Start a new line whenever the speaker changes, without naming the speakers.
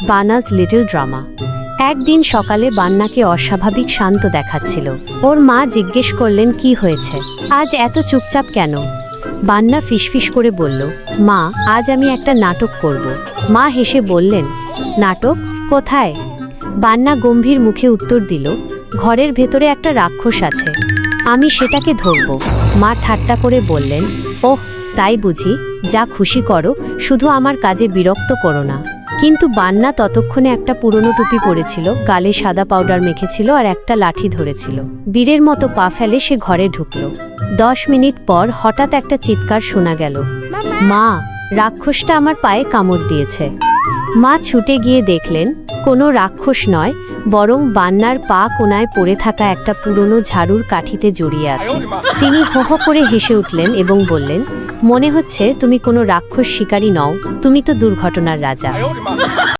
বানাস little drama. একদিন সকালে বান্নাকে অস্বাভাবিক শান্ত দেখাচ্ছিল। ওর মা জিজ্ঞেস করলেন কি হয়েছে, আজ এত চুপচাপ কেন? বান্না ফিসফিস করে বলল, মা আজ আমি একটা নাটক করব। মা হেসে বললেন, নাটক? কোথায়? বান্না গম্ভীর মুখে উত্তর দিল, ঘরের ভেতরে একটা রাক্ষস আছে, আমি সেটাকে ধরব। মা ঠাট্টা করে বললেন, ওহ তাই বুঝি, যা খুশি করো, শুধু আমার কাজে বিরক্ত করো না। কিন্তু বান্না ততক্ষণে একটা পুরনো টুপি পরেছিল, গালে সাদা পাউডার মেখেছিল আর একটা লাঠি ধরেছিল। বীরের মতো পা ফেলে সে ঘরে ঢুকল। 10 মিনিট পর হঠাৎ একটা চিৎকার শোনা গেল, মা রাক্ষসটা আমার পায়ে কামড় দিয়েছে। মা ছুটে গিয়ে দেখলেন কোনো রাক্ষস নয়, বরং বান্নার পা কোনায় পড়ে থাকা একটা পুরনো ঝাড়ুর কাঠিতে জড়িয়ে আছে। তিনি হো হো করে হেসে উঠলেন এবং বললেন, মনে হচ্ছে তুমি কোনো রাক্ষস শিকারী নও, তুমি তো দুর্ঘটনার রাজা।